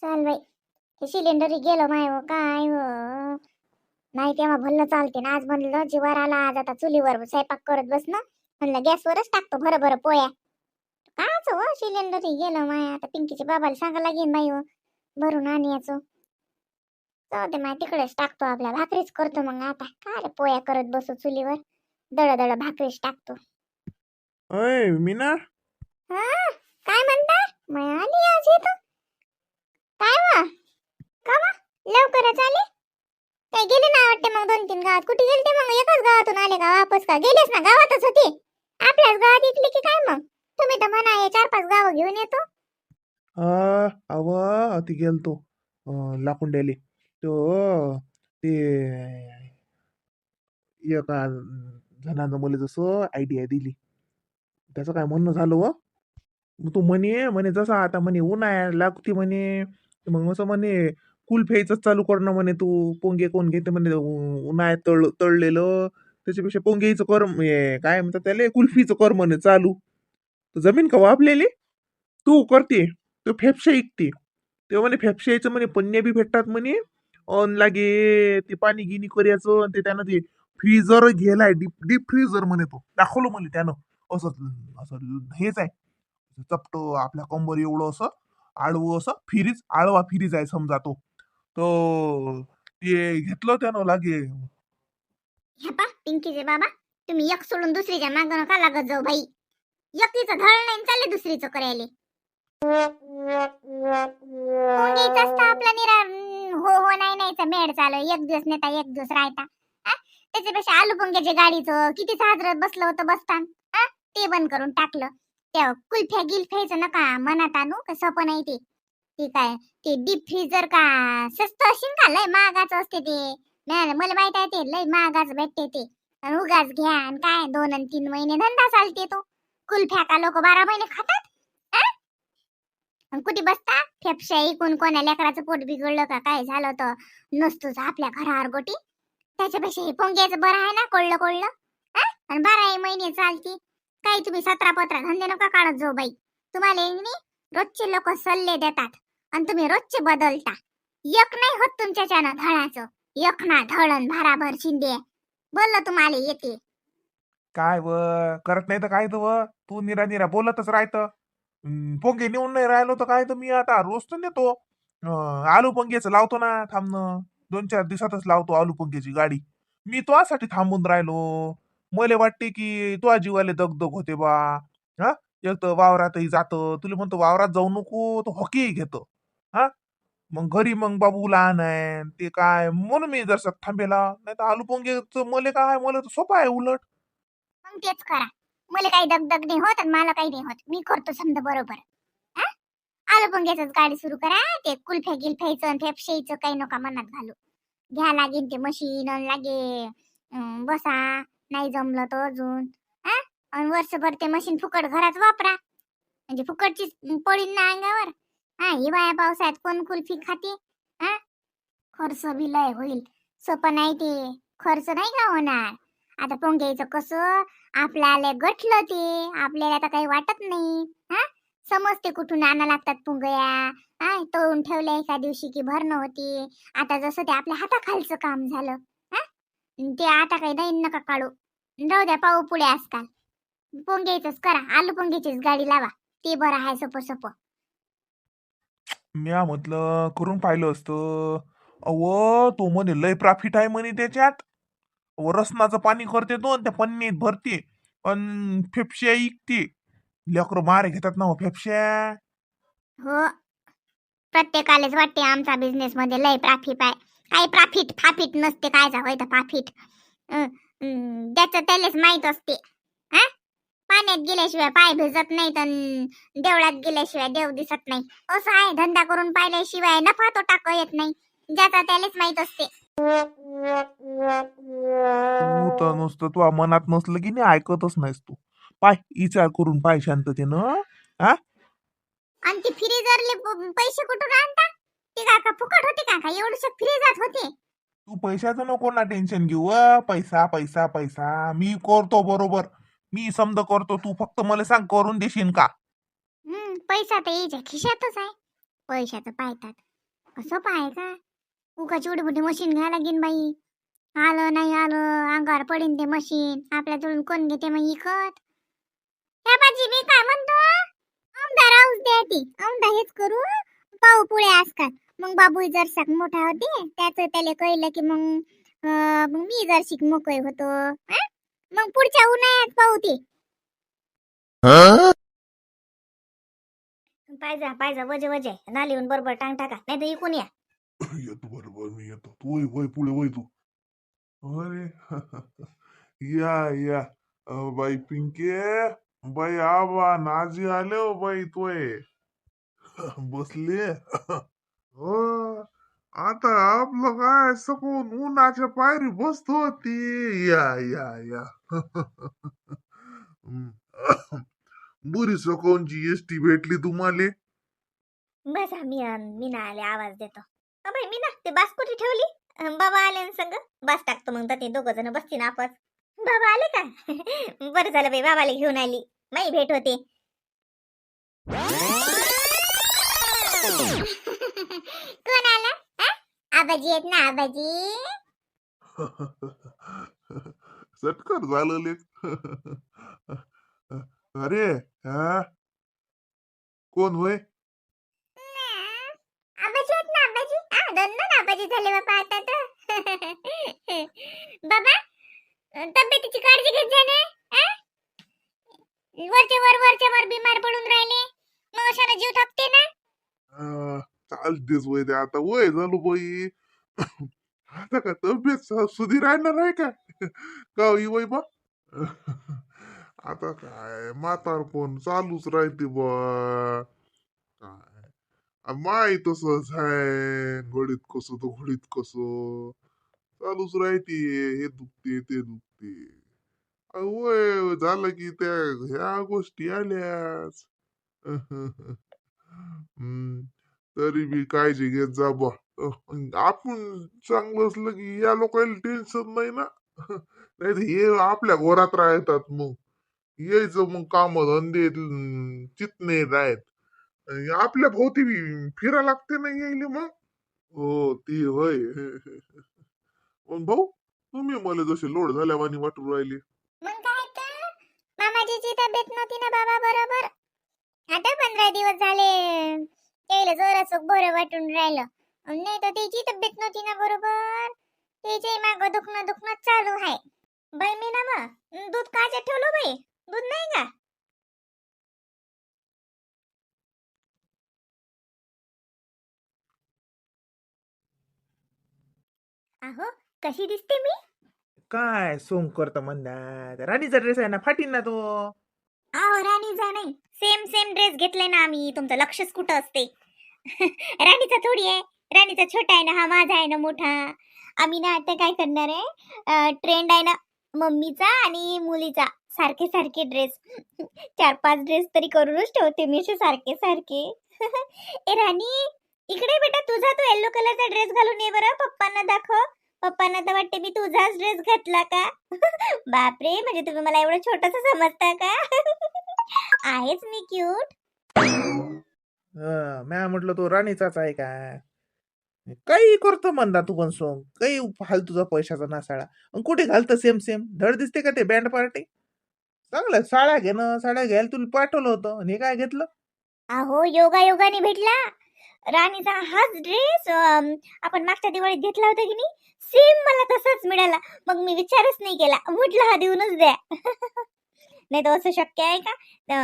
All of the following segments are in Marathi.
चाल बाई, हे सिलेंडर गेलं माय हो काय हो. नाही तेव्हा भल्लं चालते ना. आज म्हणलं जीवार आला, आज आता चुलीवर स्वयंपाक करत बस ना. म्हणलं गॅसवरच टाकतो भर भर पोया. काच हो सिलेंडर गेलं माय. आता पिंकीच्या बाबाला सांगा लागेल माई हो भरून आणायचं. जाऊ दे माय, तिकडेच टाकतो. आपल्या भाकरीच करतो मग. आता काय रे पोया करत बसू चुलीवर. दळ दळ भाकरीच टाकतो. अय मीना, हा, काय म्हणता? मैं आली आज इथं. काय वा का वा लवकरच आले. काय गेले ना वाटते मग 2-3 गावात. कुठे गेलते मग? एकाच गावातून आले का वापस? का गेलेच ना? गावातच होते. आपल्याच गावात इकली की काय मग? तुम्ही तर म्हणा हे 4-5 गाव घेऊन येतो. अव ती गेलतो लाकुंड्याले. तो ते एका जणांना मला जसं आयडिया दिली, त्याचं काय म्हणणं झालं व. मग तू म्हणे म्हणे जसं आता म्हणे उन्हाळ्याला लागते म्हणे, मग असं म्हणे कुल्फ्यायचं चालू करणं म्हणे. तू पोंगे कोण घेते म्हणे उन्हाळ्यात तळलेलं, त्याच्यापेक्षा पोंगेचं कर काय म्हणतात त्याला, कुल्फीचं कर म्हणे चालू. तर जमीन का वापलेली तू करते तो फेफशा ऐकते. तेव्हा म्हणे फेफशाचं म्हणे पन्न्या बी भेटतात म्हणे. अन लागे ते पाणी गिनी करायचं आणि ते त्यानं ते फ्रीजर गेलाय, डीप डीप फ्रीजर म्हणे. तो दाखवलं म्हणे त्यानं. असं असं हेच आहे, चपट आपल्या कंबर एवढं असं आडवं असं फ्रीज, आळवा फ्रीज आहे समजा तो. तो ते घेतलं त्यानं लागे. ह्या पा पिंकीचे बाबा, तुम्ही एक सोडून दुसरीच्या मागं नका लागत जाऊ बाई. एकीचं धळ नाही चालले दुसरीचं करायले. पोंगीच असतं आपला निरा. हो हो नाही नाहीचा मेड चालू. एक दिवस नेता एक दिवस राहता. त्याच्यापेक्षा आलू पोंग्याच्या गाडीचं किती साजरत बसलं होतं बसतान. ते बंद करून टाकलं. त्या कुल्फ्या गिल्फ्याचं नका मनात आणू. का सोपं नाही ते. ते काय ते डीप फ्रीजर का स्वस्त असेल का? लय महागाचं असते ते. नाही मला माहित आहे ते लय महागाचं भेटते ते. आणि उगाच घ्या आणि काय 2 आणि 3 महिने धंदा चालते तो. कुल्फ्या का लोक 12 महिने खातात. कुठे बसता फेफशा ऐकून कोणा लेकराचं पोट बिघडलं का काय झालं तर नसतोच आपल्या घरावर गोटी. त्याच्यापेक्षा हे पोंग्याचं बरं आहे ना, कोळलं कोळलं. आणि 12 महिने चालते. काही तुम्ही 17-15 धंदे नका काढत जाऊ बाई. तुम्हाला रोजचे लोक सल्ले देतात आणि तुम्ही रोजचे बदलता. एक नाही होत तुमच्याच्यानं धडाचं. एक ना धडण भाराभर शिंदे. बोललं तुम्हाला येते. काय व करत नाही तर काय तर व, तू निरा निरा बोलतच राहतं. पोंगे नेऊन नाही राहिलो तर काय तर मी आता रोज तर नेतो. आलू पोंगेचं लावतो ना थांबणं. 2-4 दिवसातच लावतो आलू पोंगेची गाडी. मी तुझ्यासाठी थांबून राहिलो. मला वाटते की तुझ्या जीवाले दगदग होते बा. हा, एक तर वावरातही जातं, तुला म्हणतो वावरात जाऊ नको तर हॉकी घेतो. हा, मग घरी मग बाबू लहान आहे ते काय म्हणून मी जसं थांबेला. नाही तर आलू पोंगेचं मले काय, मला तर सोपं आहे उलट. मग तेच करा. मला काही दगदग नाही होत आणि मला काही नाही होत. मी करतो समजा बरोबर. आलू पोंग्याचंच गाडी सुरू करा. ते कुल्फ्या गिल्फ्याचं आणि फेफशाईचं काही नका मनात घालू. घ्या लागेल ते मशीन लागे. बसा. नाही जमलं तर अजून आणि वर्षभर ते मशीन फुकट घरात वापरा. म्हणजे फुकटची पडीन ना अंगावर. हिवाळ्या पावसाळ्यात कोण कुल्फी खाते? हा, खर्च बी लय होईल. सोपं नाही ते. खर्च नाही का होणार. आता पोंग्याचं कसं आपल्याला गठलं ते. आपल्याला आता काही वाटत नाही. समजते कुठून आणा लागतात पुंगया. तळून ठेवल्या एका दिवशी की भरणं होती. आता जसं ते आपल्या हाताखालचं काम झालं. ते आता काही दैन नका काढू. राहू द्या पाहू पुढे आजकाल. पोंग्याचंच करा. आलू पोंग्याचीच गाडी लावा. ते बरं आहे सोपं सोपं. म्या म्हटलं करून पाहिलं असतं. अव तो म्हणे लय प्रॉफिट आहे म्हणे त्याच्यात. रसनाचं पाणी करते तो आणि त्या पन्नीत भरते आणि फेफश्या इकते. लेकरं मारे घेतात ना हो फेफश्या. हो, प्रत्येकालाच वाटते आमचा बिझनेस मध्ये लय प्रॉफिट आहे. काही प्रॉफिट नसते. काय होय तर प्रॉफिट त्याचं त्यालाच माहित असते. पाण्यात गेल्याशिवाय पाय भिजत नाहीत आणि देवळात गेल्याशिवाय देव दिसत नाही. असं आहे. धंदा करून पाहिल्याशिवाय नफा तोटा कळत नाही. ज्याचा त्यालाच माहित असते. तू तर नुसतं तू मनात नसलं की नाही ऐकतच नाहीस तू. पाय विचार करून पाय शांततेनं. हा, आणि ती फ्रीजरले पैसे कुठून आणता? ते का फुकट होते का? एवढे फ्रीजात होते. तू पैशाचं नको ना टेन्शन घेऊ. पैसा पैसा पैसा मी करतो बरोबर. मी समज करतो, तू फक्त मला सांग करून देशील का. पैसा तर यायच्या खिशातच आहे. पैशाचं पाहतात. कसं पाहाय का उगाच एवढी मोठी मशीन घ्यायला लागेन बाई. आलं नाही आलं अंगावर पडीन ते मशीन. आपल्याजवळून कोण घेते मग इकत. ह्या बाजी मी काय म्हणतो आमदार राहूच द्या ती. आमदार हेच करू पाहू पुढे आजकाल. मग बाबू जर शाक मोठा होते त्याचं त्याला कळलं की मग मी जर शिक मोकळे होतो. मग पुढच्या उन्हाळ्यात पाहू ते. पाहिजे वजे वजे नालीहून बरोबर टांग टाका नाही तर इकून या. येतो बरोबर मी येतो. तू वय पुढे वय तू. अरे या बाई पिंके, बाई आबा नाजी आले हो बाई तोय बसले. हो आता आपलं काय सकून उन्हाच्या पायरी बसतो ती. या बुरी सकूनची एसटी भेटली तुम्हाला. बस मी ना आले आवाज देतो. बाई मी ना ते बास कुठे ठेवली. बाबा आले ना संग बास टाकतो मग ते दोघ जण बसतील आपस. बाबा आले का बरं झालं बाई बाबाला घेऊन आली. माई भेट होते. कोण आला आबाजी आहेत ना आबाजी. सटकत झालं लेक. अरे हा कोण होय. आबाजी आहेत ना आबाजी. दोन आबाजी झाले बाबा आता तर. बाबा तब्येतीची काळजी घेत जा ना. वरच्या वर बिमार पडून राहिले मग अशाने जीव थकते ना. चालतेच वय ते आता वय झालो बाई. आता का तब्येत सुधी राहणार आहे का का वय बा. आता काय म्हातारपण चालूच राहते बा. काय माय तसंच आहे. घडीत कसं तर घडीत कसं चालूच राहते. हे दुखते ते दुखते. वय झालं की त्या ह्या गोष्टी आल्याच. हम्म, तरी बी काळजी घेत जा बा. आपण चांगलं असलं की या लोकांना टेन्शन नाही ना. नाही तर हे आपल्या घरात राहतात मग यायचं मग काम धंदे चित नाही राहत. आपल्या भोवती बी फिरा लागते ना यायले मग. हो ती होय. मग भाऊ तुम्ही मला जसे लोड झाल्यावानी वाटून राहिले. मग काय तर मामाजीची तब्येत नव्हती ना बाबा बरोबर. आता 15 दिवस झाले त्याला जोराचं बरं वाटून राहिलं. नाही तर त्याची तब्येत नव्हती ना बरोबर. त्याचे माग दुखणं चालू आहे. बाई मी ना मग दूध कायचं ठेवलं बाई. दूध नाही का. अहो कशी दिसते मी. काय सोंग करतो म्हणतात. राणीचा ड्रेस आहे ना फाटीन ना तो. अहो राणीचा नाही सेम ड्रेस घेतलाय ना आम्ही. तुमचं लक्षच कुठं असते. राणीचा थोडी आहे. राणीचा छोटा आहे ना हा माझा आहे ना मोठा. आम्ही ना आता काय करणार आहे ट्रेंड आहे ना मम्मीचा आणि मुलीचा सारखे सारखे ड्रेस. 4-5 ड्रेस तरी करूनच ठेवते मी असे सारखे सारखे. ए राणी इकडे बेटा तुझा तो येलो कलरचा ड्रेस घालून ये बरं पप्पांना दाखव. पप्पांना तर वाटते मी तुझाच ड्रेस घातला का. बापरे म्हणजे तुम्ही मला एवढं छोटस समजता का. आहेच मी क्यूट. म्या म्हटलं तो राणीचाच आहे का. काही करतो म्हणता तू पण सोंग. काही फालतूचा पैशाचा नासाळा. कुठे घालतं सेम धड दिसते का ते बँड पार्टी. चांगलं साड्या घेणं साड्या घ्यायला तुला पाठवलं होतं आणि हे काय घेतलं. अहो योगाने भेटला राणीचा हाच ड्रेस. आपण मागच्या दिवाळीत घेतला होता की नाही सेम मला तसाच मिळाला. मग मी विचारच नाही केला म्हटलं हा देऊनच द्या. नाही तर असं शक्य आहे का.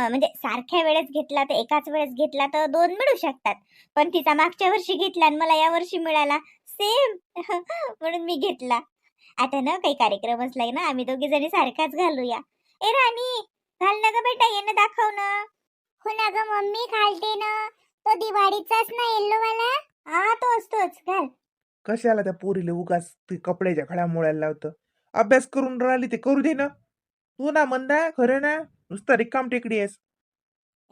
म्हणजे सारख्या वेळेस घेतला तर एकाच वेळेस घेतला तर 2 मिळू शकतात. पण तिचा मागच्या वर्षी घेतला आणि मला या वर्षी मिळाला सेम. म्हणून मी घेतला. आता ना काही कार्यक्रम असला ना आम्ही दोघी जणी सारखाच घालूया. ए राणी घाल ना ग बेटा ये ना दाखव ना. हो ना ग मम्मी घालते ना. तो दिवाळीचाच ना येल्लो वाला. हा तोच घाल. कशाला त्या पोरीले उगाच ते कपड्याच्या खड्यामुळ्याला लावतं. अभ्यास करून राहिली ते करू दे ना. तू ना म्हणता खरं ना नुसतं रिकाम टेकडी आहेस.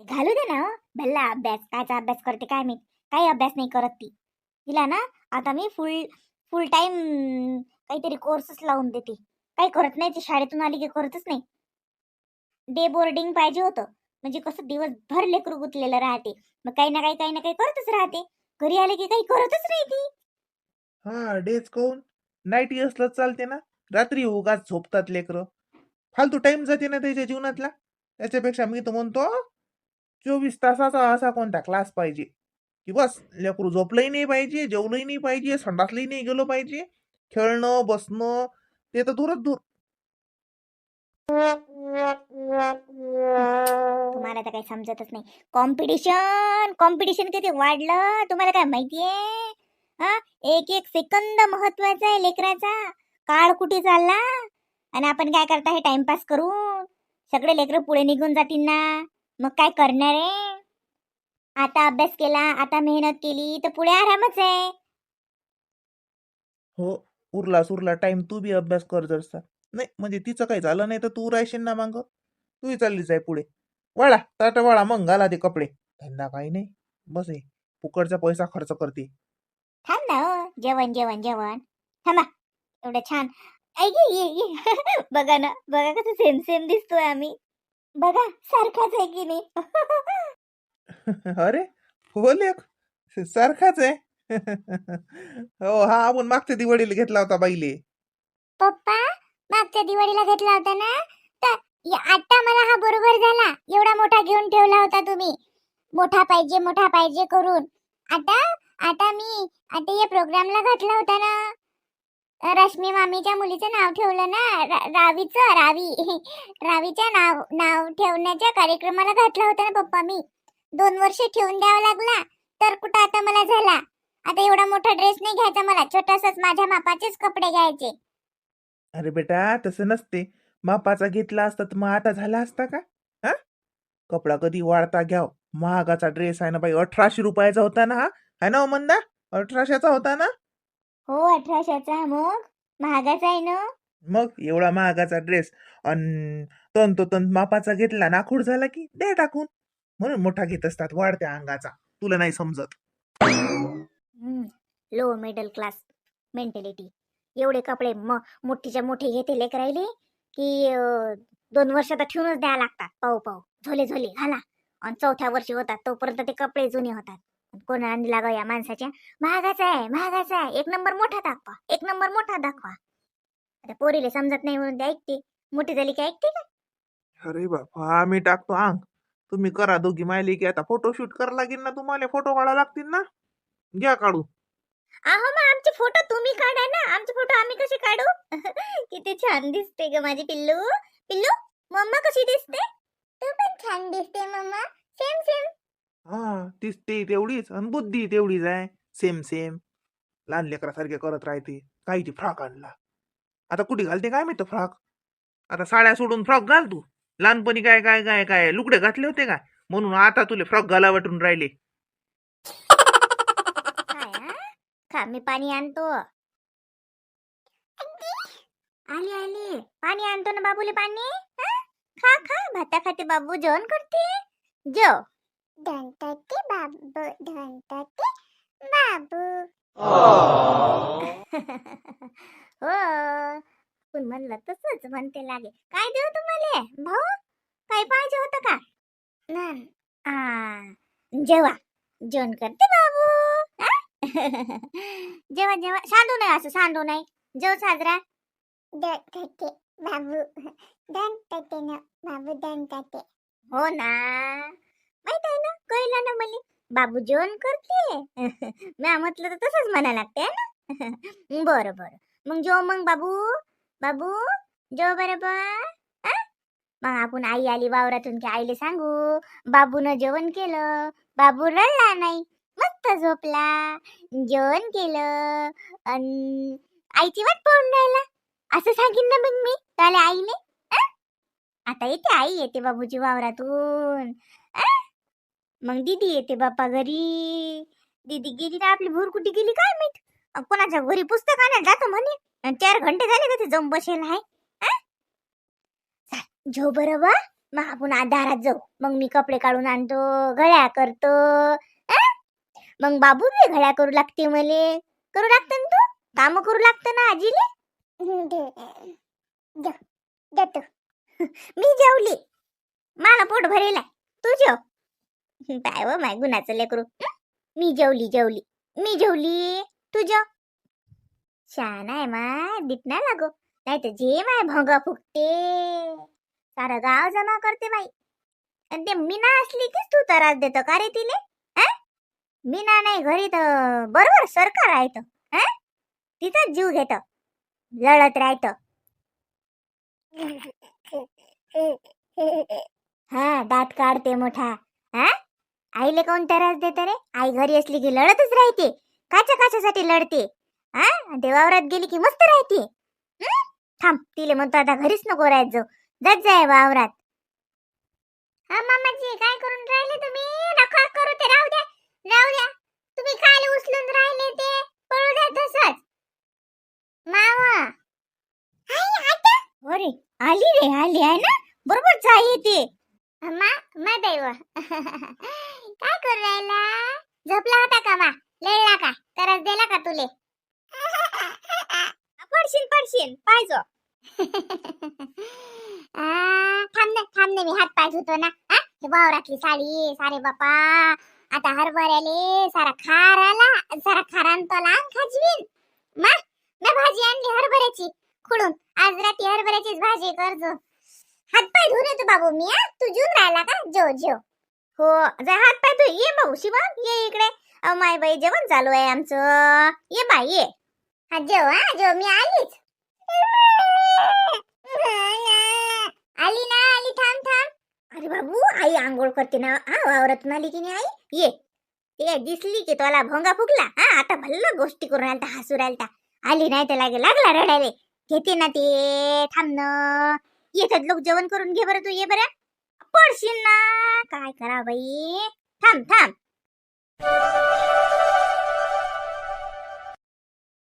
घालू दे ना हो. भल्ला अभ्यास कायचा अभ्यास करते काय मी. काही अभ्यास नाही करत ती. तिला ना आता मी फुल टाइम काहीतरी कोर्सच लावून देते. काही करत नाही ती शाळेतून आली की करतच नाही. डे बोर्डिंग पाहिजे होतं म्हणजे कसं दिवसभर लेकरू गुतलेलं राहते. मग काही ना काही करतच राहते. घरी आले की काही करतच नाही ती. हा डेच काऊन नाईटी असलं चालते ना. रात्री उगाच झोपतात लेकरं. फालतू टाइम जाते ना त्याच्या जीवनातला. त्याच्यापेक्षा मी तर म्हणतो 24 तासाचा असा कोणता क्लास पाहिजे की बस लेकरू झोपलंही नाही पाहिजे, जेवलंही नाही पाहिजे, संडासलंही नाही गेलं पाहिजे. खेळणं बसणं ते तर दूरच दूर. तुम्हाला तर काही समजतच नाही. कॉम्पिटिशन कॉम्पिटिशन किती वाढलं तुम्हाला काय माहितीये? हा, एक एक सेकंद महत्वाचा आहे लेकराचा. काळ कुठे चालला आणि आपण काय करता हे टाइमपास करून. सगळे लेकरं पुढे निघून जातील ना. मग काय करणार आहे? आता अभ्यास केला, आता मेहनत केली तर पुढे आरामच आहे. हो, उरला सुरला टाइम तू बी अभ्यास कर जरसा. नाही म्हणजे तिचं काही झालं नाही तर तू राहशील ना मांग. तूही चाललीच आहे पुढे. वळा ताट वळा मग घाला ते कपडे. धंदा काही नाही. बस आहे फुकटचा पैसा खर्च करते. थांब ना हो. जेवण जेवण जेवण थांबा. एवढं छान. ऐक ये ये. बघा ना, बघा कसं सेम सेम दिसतोय आम्ही. बघा सारखाच आहे की नाही. अरे हो लेख सारखाच आहे. हो हा आपण मागच्या दिवाळीला घेतला होता बाईले. पप्पा मागच्या दिवाळीला घेतला होता ना, तर आता मला हा बरोबर झाला. एवढा मोठा घेऊन ठेवला होता तुम्ही. मोठा पाहिजे करून. आता आता मी आता या प्रोग्रामला घातला होता ना. रश्मी मामीच्या मुलीचं नाव ठेवलं ना, रावीचं रावी. रावीच्या नाव नाव ठेवण्याच्या कार्यक्रमाला घातला होता ना पप्पा मी. 2 वर्ष ठेवून द्यावा लागला तर कुठं आता मला झाला. आता एवढा मोठा ड्रेस नाही घ्यायचा मला. छोटासाच माझ्या मापाचेच कपडे घ्यायचे. अरे बेटा तसं नसते. मापाचा घेतला असता तर मग आता झाला असता का? हा कपडा कधी वाढता घ्याव. महागाचा ड्रेस आहे ना बाई. 1800 रुपयाचा होता ना हा. है ना हो मंदा? 1800चा होता ना. हो 1800चा. मग महागाचा आहे ना. मग एवढा महागाचा ड्रेस अन तंतोतंत मापाचा घेतला नाखूड झाला की दे टाकून. म्हणून मोठा घेत असतात वाढत्या अंगाचा. तुला नाही समजत. Low middle class mentality. एवढे कपडे मोठीच्या मोठे घेते लेकरायले की 2 वर्ष तर ठेवूनच द्यावं लागतात. पाहू पाहू झोले झोले घाला. आणि 4थ्या वर्षी होतात तोपर्यंत ते कपडे जुने होतात. कोण आणली लागा या माणसाच्या. महागाचा आहे महागाचा आहे. 1 नंबर मोठा दाखवा. 1 नंबर मोठा दाखवा. आता पोरीले समजत नाही म्हणून ते ऐकते. मोठी झाली की ऐकते का? अरे बाबा आम्ही टाकतो अंग. तुम्ही करा दोघी मायली की आता फोटोशूट करा लागेल ना तुम्हाला. फोटो काढा लागतील ना. घ्या काढू. अहो मग आमचे फोटो तुम्ही काढा ना. आमचे फोटो आम्ही कसे काढू? किती छान दिसते ग माझी पिल्लू. पिल्लू मम्मा कशी दिसते? तू पण छान दिसते मम्मा. Same same. हा तीच ते तेवढीच आणि बुद्धी तेवढीच आहे. Same same. लहान लेकरासारखे करत राहते. काहीची फ्रॉक आणला. आता कुठे घालते काय माहिती फ्रॉक. आता साड्या सोडून फ्रॉक घाल तू. लहानपणी काय काय काय काय लुगडे घातले होते का म्हणून आता तुले फ्रॉक घाला वाटून राहिले. काय हा? खा मी पाणी आणतो. आली आली. पाणी आणतो ना बाबूले पाणी. हा? खा खा. भाता खाते बाबू. जेवण करते. जेव. धनताते बाबू धनताते बाबू. हो पण म्हणलं तसंच म्हणते लागे. काय देऊ तुम्हाला भाऊ? काय पाहिजे होतं का? जेवा. जेवण करते बाबू. हा? जेवा जेवा. सांडू नाही असं सांडू नाही. जेव साजरा. दंताते बाबू. दंताते ना बाबू दंताते. हो ना माहित आहे ना. कळलं ना मला. बाबू जेवण करते. मी म्हटलं तर तसंच म्हणा लागते ना. बरं बरं. मग जेव मग बाबू. बाबू जेव बरोबर. मग आपण आई आली वावरातून की आईले सांगू बाबूनं जेवण केलं. बाबू रडला नाही. मस्त झोपला. जेवण केलं आणि आईची वाट पाहून राहिला. असं सांगीन ना मग मी त्याला आईले. आता येते आई येते बाबूची वावरातून. मग दीदी येते बाप्पा घरी. दीदी गेली ना आपली भूर कुठे गेली काय माहित. कोणाच्या घरी पुस्तक आणायला जातो म्हणे. 4 घंटे झाले का ते जाऊन बसेल आहे. झो बरोबर. मग आपण दारात जाऊ. मग मी कपडे काढून आणतो. घड्या करतो. मग बाबू बी घड्या करू लागते. मले करू लागते ना तू. काम करू लागतं ना आजीले. देतो. मी जेवली. मला पोट भरेल आहे. तू जेव. काय व माय गुणाचं लेकरू. मी जेवली तू जेव. छान आहे माय, दीप नाही लागो. नाही तर जे माय भोंगा फुकते सारा गाव जमा करते बाई. आणि ते मीना असली की तू त्रास देतो का रे तिले? मीना नाही घरी तर बरोबर सरकार आहे तर तिचाच जीव घेत, लढत राहत. हा दात काढते मोठा. आईले कोण त्रास देते रे? आई घरी असली की लढतच राहते. काच्यासाठी लढते. ते वावरात गेली की मस्त राहते. थांब, तिले म्हणतो आता घरीच नको राहायचं, जात जाय वावरात. मामाजी काय करून राहिले तुम्ही? नका करू ते, राहू द्या. तुम्ही काय उचलून राहिले ते? पळू द्या तसंच. मामा अरे आली आहे ना, बरोबर चाय येते. मा दैव काय करू राहिला? झोपला होता का मा? लढला का? त्रास दिला का तुले? पडशील पाहिजो. थांब मी हात पाय धुतो ना. हे वावरातली साडी सारे बापा, आता हरभऱ्याले सारा खार आला, सारा खारान तोला खाजवीन. मी भाजी आणली हरभऱ्याची खुडून. आज रात्री हरभऱ्याचीच भाजी करजो. हात पाय धुवून येतो बाबू मी. तू जेवून राहिला का? जेव. हो जा, हात पाय धु. ये भाऊ शिवा, ये इकडे. माय बाई जेवण चालू आहे आमचं. ये बाई ये. जेव मी आलीच. आली थांब. अरे बाबू, आई आंघोळ करते ना. वावरातून आली की नाही आई? ये. ते दिसली की तुला भोंगा फुकला. आता भल्ला गोष्टी करून आलता, हसू राहिलता. आली नाही तर लागला रडायले. घेते ना ते. थांब न, येतात लोक, जेवण करून घे बरं. तू ये बरं, पडशील ना. काय करा बाई. थांब.